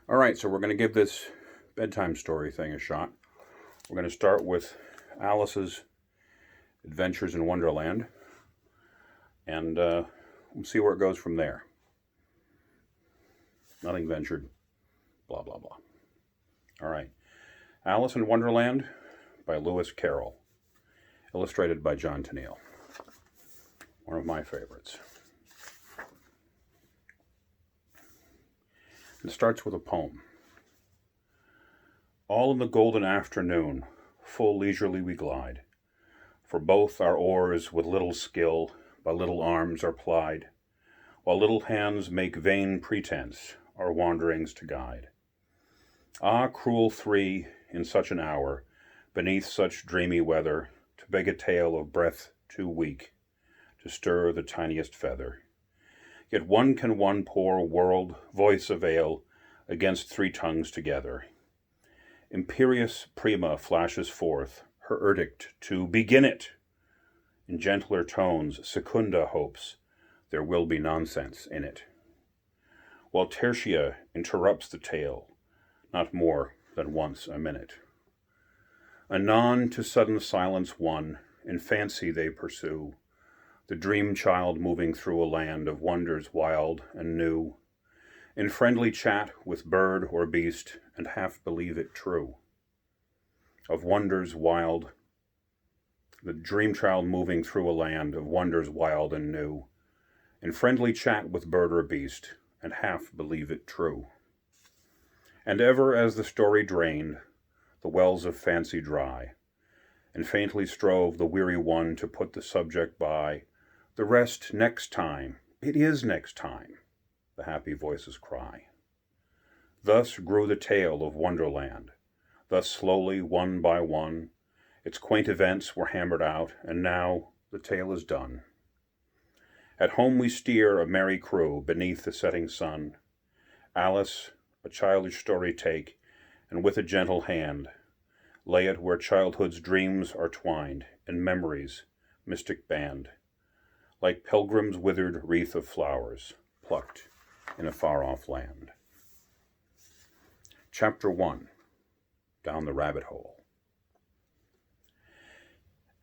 All right, so we're going to give this bedtime story thing a shot. We're going to start with Alice's Adventures in Wonderland, and we'll see where it goes from there. Nothing ventured, blah, blah, blah. All right. Alice in Wonderland by Lewis Carroll, illustrated by John Tenniel. One of my favorites. It starts with a poem. All in the golden afternoon, full leisurely we glide, for both our oars with little skill by little arms are plied, while little hands make vain pretense our wanderings to guide. Ah, cruel three, in such an hour, beneath such dreamy weather, to beg a tale of breath too weak to stir the tiniest feather. Yet one can one poor world voice avail against three tongues together. Imperious Prima flashes forth her edict to begin it. In gentler tones, Secunda hopes there will be nonsense in it, while Tertia interrupts the tale, not more than once a minute. Anon to sudden silence won, in fancy they pursue the dream child moving through a land of wonders wild and new, in friendly chat with bird or beast, and half believe it true. Of wonders wild, the dream child moving through a land of wonders wild and new, in friendly chat with bird or beast, and half believe it true. And ever as the story drained the wells of fancy dry, and faintly strove the weary one to put the subject by, the rest next time, it is next time, the happy voices cry. Thus grew the tale of Wonderland, thus slowly, one by one, its quaint events were hammered out, and now the tale is done. At home we steer a merry crew beneath the setting sun. Alice a childish story take, and with a gentle hand lay it where childhood's dreams are twined in memory's mystic band, like pilgrim's withered wreath of flowers plucked in a far-off land. Chapter 1. Down the Rabbit Hole.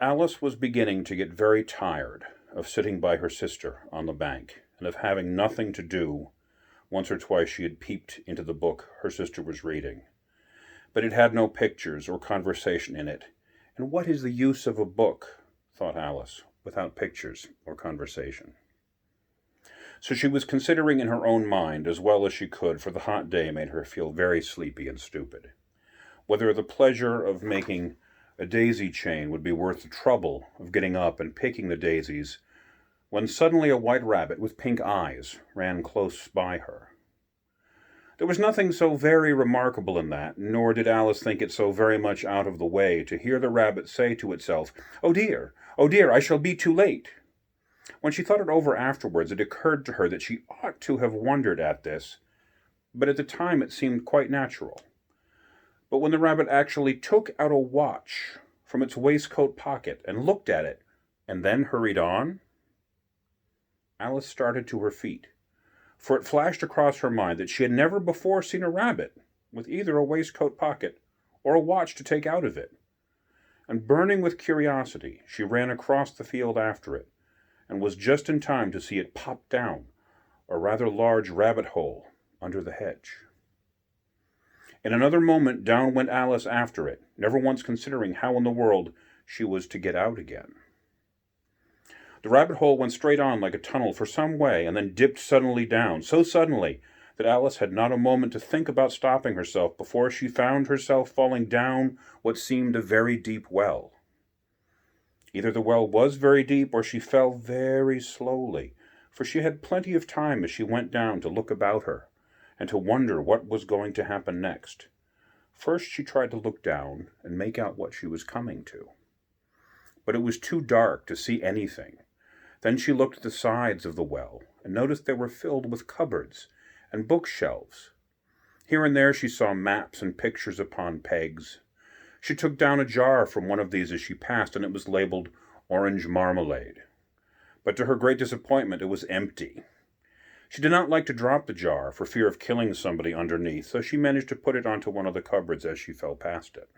Alice was beginning to get very tired of sitting by her sister on the bank, and of having nothing to do. Once or twice she had peeped into the book her sister was reading, but it had no pictures or conversation in it. And what is the use of a book, thought Alice, without pictures or conversation? So she was considering in her own mind as well as she could, for the hot day made her feel very sleepy and stupid, whether the pleasure of making a daisy chain would be worth the trouble of getting up and picking the daisies, when suddenly a white rabbit with pink eyes ran close by her. There was nothing so very remarkable in that, nor did Alice think it so very much out of the way to hear the rabbit say to itself, oh dear, I shall be too late." When she thought it over afterwards, it occurred to her that she ought to have wondered at this, but at the time it seemed quite natural. But when the rabbit actually took out a watch from its waistcoat pocket and looked at it, and then hurried on, Alice started to her feet, for it flashed across her mind that she had never before seen a rabbit with either a waistcoat pocket or a watch to take out of it. And burning with curiosity, she ran across the field after it, and was just in time to see it pop down a rather large rabbit hole under the hedge. In another moment down went Alice after it, never once considering how in the world she was to get out again. The rabbit hole went straight on like a tunnel for some way, and then dipped suddenly down, so suddenly that Alice had not a moment to think about stopping herself before she found herself falling down what seemed a very deep well. Either the well was very deep, or she fell very slowly, for she had plenty of time as she went down to look about her, and to wonder what was going to happen next. First she tried to look down and make out what she was coming to, but it was too dark to see anything. Then she looked at the sides of the well, and noticed they were filled with cupboards and bookshelves. Here and there she saw maps and pictures upon pegs. She took down a jar from one of these as she passed, and it was labeled orange marmalade. But to her great disappointment, it was empty. She did not like to drop the jar for fear of killing somebody underneath, so she managed to put it onto one of the cupboards as she fell past it.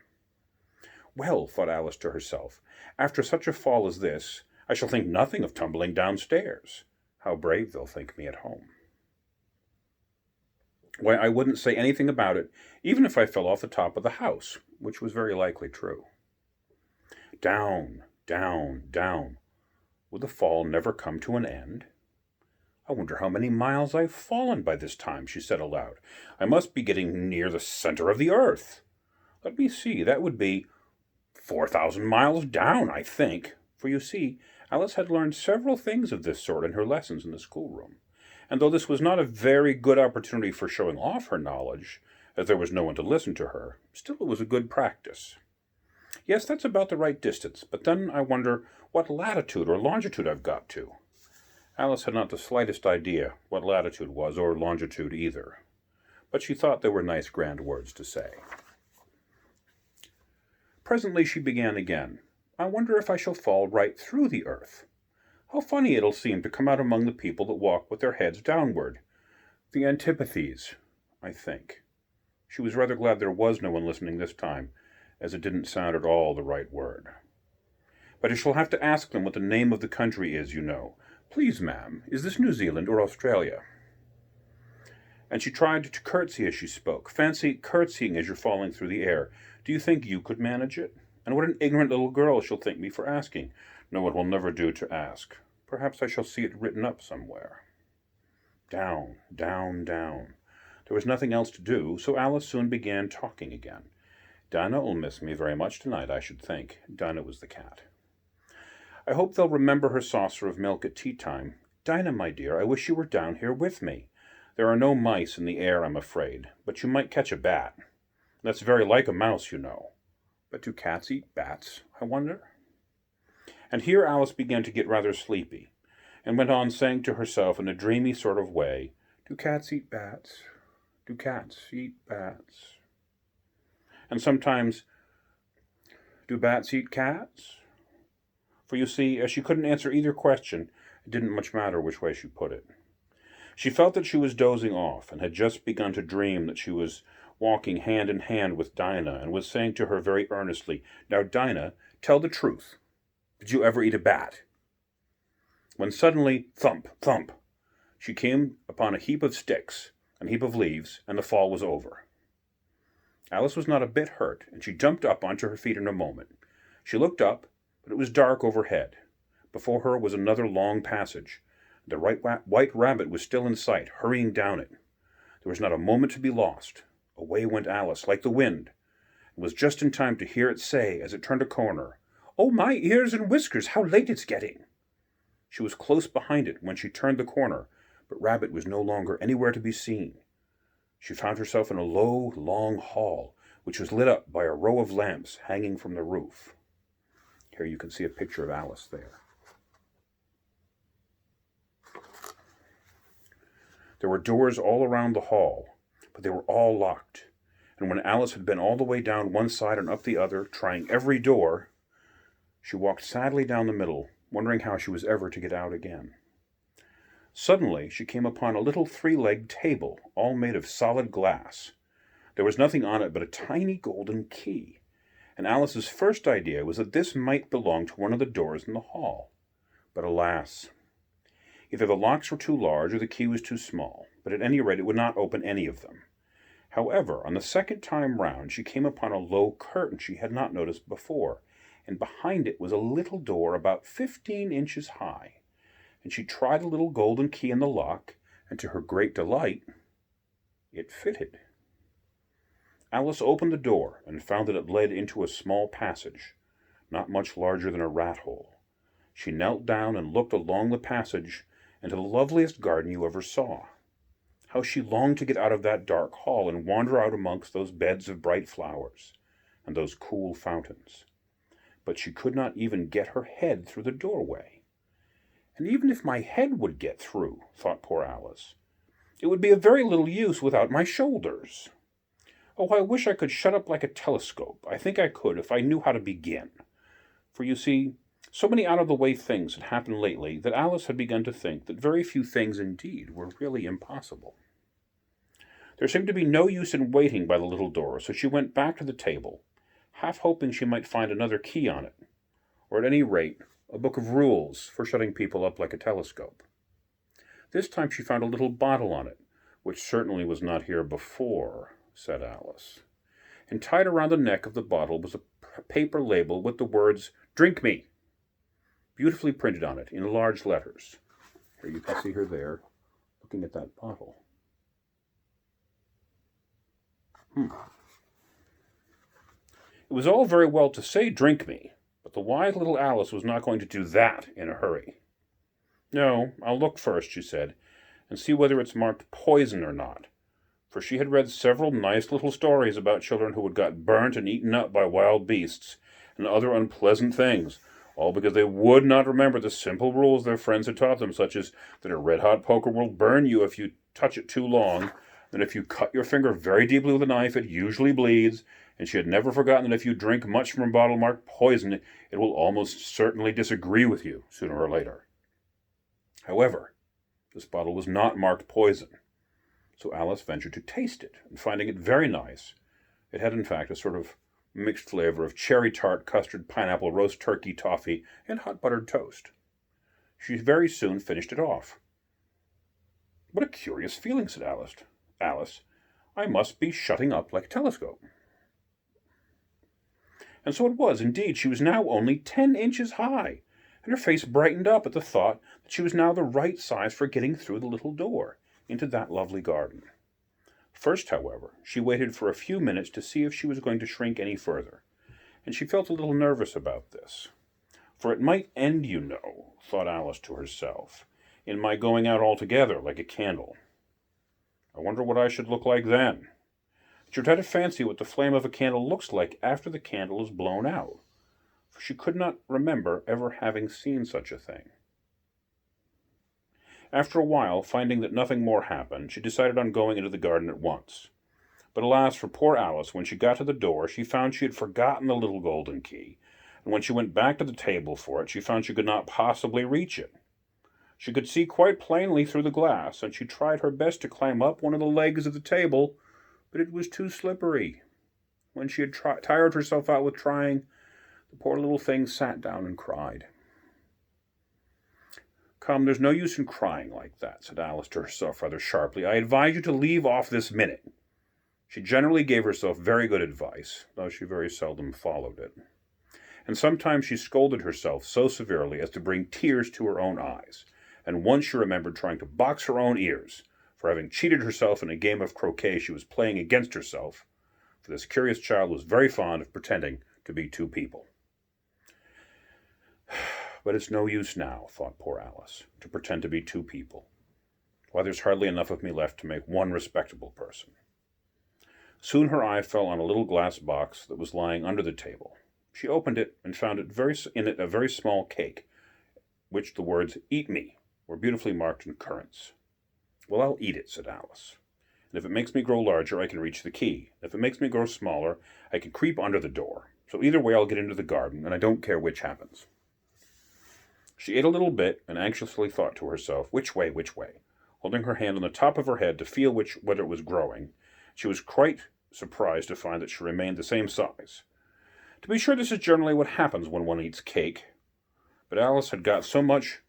Well, thought Alice to herself, after such a fall as this, I shall think nothing of tumbling downstairs. How brave they'll think me at home. Why, I wouldn't say anything about it, even if I fell off the top of the house, which was very likely true. Down, down, down. Would the fall never come to an end? I wonder how many miles I've fallen by this time, she said aloud. I must be getting near the center of the earth. Let me see, that would be 4,000 miles down, I think. For you see, Alice had learned several things of this sort in her lessons in the schoolroom. And though this was not a very good opportunity for showing off her knowledge, as there was no one to listen to her, still it was a good practice. Yes, that's about the right distance, but then I wonder what latitude or longitude I've got to. Alice had not the slightest idea what latitude was, or longitude either, but she thought they were nice grand words to say. Presently she began again. I wonder if I shall fall right through the earth. How funny it'll seem to come out among the people that walk with their heads downward. The antipathies, I think. She was rather glad there was no one listening this time, as it didn't sound at all the right word. But I shall have to ask them what the name of the country is, you know. Please, ma'am, is this New Zealand or Australia? And she tried to curtsy as she spoke. Fancy curtsying as you're falling through the air. Do you think you could manage it? And what an ignorant little girl she'll think me for asking. No, it will never do to ask. Perhaps I shall see it written up somewhere. Down, down, down. There was nothing else to do, so Alice soon began talking again. Dinah'll miss me very much tonight, I should think. Dinah was the cat. I hope they'll remember her saucer of milk at tea time. Dinah, my dear, I wish you were down here with me. There are no mice in the air, I'm afraid, but you might catch a bat. That's very like a mouse, you know. But do cats eat bats, I wonder? And here Alice began to get rather sleepy, and went on saying to herself in a dreamy sort of way, Do cats eat bats? Do cats eat bats? And sometimes, do bats eat cats? For you see, as she couldn't answer either question, it didn't much matter which way she put it. She felt that she was dozing off, and had just begun to dream that she was walking hand in hand with Dinah, and was saying to her very earnestly, Now, Dinah, tell the truth. Did you ever eat a bat? When suddenly, thump, thump, she came upon a heap of sticks, a heap of leaves, and the fall was over. Alice was not a bit hurt, and she jumped up onto her feet in a moment. She looked up, but it was dark overhead. Before her was another long passage. The white rabbit was still in sight, hurrying down it. There was not a moment to be lost. Away went Alice, like the wind, and was just in time to hear it say, as it turned a corner, Oh, my ears and whiskers, how late it's getting! She was close behind it when she turned the corner, but Rabbit was no longer anywhere to be seen. She found herself in a low, long hall, which was lit up by a row of lamps hanging from the roof. Here you can see a picture of Alice there. There were doors all around the hall, but they were all locked, and when Alice had been all the way down one side and up the other, trying every door, she walked sadly down the middle, wondering how she was ever to get out again. Suddenly she came upon a little three-legged table, all made of solid glass. There was nothing on it but a tiny golden key, and Alice's first idea was that this might belong to one of the doors in the hall. But alas! Either the locks were too large or the key was too small, but at any rate it would not open any of them. However, on the second time round she came upon a low curtain she had not noticed before, and behind it was a little door about 15 inches high, and she tried a little golden key in the lock, and to her great delight, it fitted. Alice opened the door and found that it led into a small passage, not much larger than a rat hole. She knelt down and looked along the passage into the loveliest garden you ever saw. How she longed to get out of that dark hall and wander out amongst those beds of bright flowers and those cool fountains. But she could not even get her head through the doorway. And even if my head would get through, thought poor Alice, it would be of very little use without my shoulders. Oh, I wish I could shut up like a telescope. I think I could if I knew how to begin. For you see, So many out-of-the-way things had happened lately that Alice had begun to think that very few things indeed were really impossible. There seemed to be no use in waiting by the little door, so she went back to the table, half hoping she might find another key on it, or at any rate, a book of rules for shutting people up like a telescope. This time she found a little bottle on it, which certainly was not here before, said Alice. And tied around the neck of the bottle was a paper label with the words, "Drink me," beautifully printed on it in large letters. Here you can see her there, looking at that bottle. It was all very well to say, "Drink me," but the wise little Alice was not going to do that in a hurry. "No, I'll look first," she said, "and see whether it's marked poison or not," for she had read several nice little stories about children who had got burnt and eaten up by wild beasts and other unpleasant things, all because they would not remember the simple rules their friends had taught them, such as that a red-hot poker will burn you if you touch it too long, that if you cut your finger very deeply with a knife, it usually bleeds, and she had never forgotten that if you drink much from a bottle marked poison, it will almost certainly disagree with you sooner or later. However, this bottle was not marked poison, so Alice ventured to taste it, and finding it very nice, it had in fact a sort of mixed flavor of cherry tart, custard, pineapple, roast turkey, toffee, and hot buttered toast. She very soon finished it off. "What a curious feeling," said Alice. "I must be shutting up like a telescope." And so it was, indeed. She was now only 10 inches high, and her face brightened up at the thought that she was now the right size for getting through the little door into that lovely garden. First, however, she waited for a few minutes to see if she was going to shrink any further, and she felt a little nervous about this. For it might end, you know, thought Alice to herself, in my going out altogether like a candle. I wonder what I should look like then. She tried to fancy what the flame of a candle looks like after the candle is blown out, for she could not remember ever having seen such a thing. After a while, finding that nothing more happened, she decided on going into the garden at once. But alas for poor Alice, when she got to the door, she found she had forgotten the little golden key, and when she went back to the table for it, she found she could not possibly reach it. She could see quite plainly through the glass, and she tried her best to climb up one of the legs of the table, but it was too slippery. When she had tired herself out with trying, the poor little thing sat down and cried. "Come, there's no use in crying like that," said Alice to herself rather sharply. "I advise you to leave off this minute." She generally gave herself very good advice, though she very seldom followed it. And sometimes she scolded herself so severely as to bring tears to her own eyes, and once she remembered trying to box her own ears for having cheated herself in a game of croquet she was playing against herself, for this curious child was very fond of pretending to be two people. But it's no use now, thought poor Alice, to pretend to be two people. Why, there's hardly enough of me left to make one respectable person. Soon her eye fell on a little glass box that was lying under the table. She opened it and found in it a very small cake, which the words "Eat me" were beautifully marked in currants. "Well, I'll eat it," said Alice. "And if it makes me grow larger, I can reach the key. If it makes me grow smaller, I can creep under the door. So either way I'll get into the garden, and I don't care which happens." She ate a little bit and anxiously thought to herself, which way, holding her hand on the top of her head to feel whether it was growing. She was quite surprised to find that she remained the same size. To be sure, this is generally what happens when one eats cake, but Alice had got so much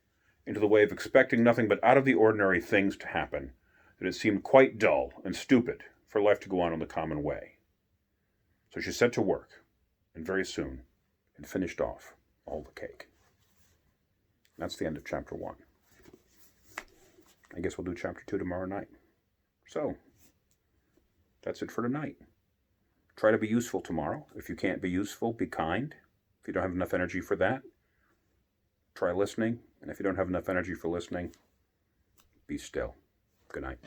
into the way of expecting nothing but out of the ordinary things to happen that it seemed quite dull and stupid for life to go on in the common way. So she set to work, and very soon had finished off all the cake. That's the end of chapter 1. I guess we'll do chapter 2 tomorrow night. So, that's it for tonight. Try to be useful tomorrow. If you can't be useful, be kind. If you don't have enough energy for that, try listening. And if you don't have enough energy for listening, be still. Good night.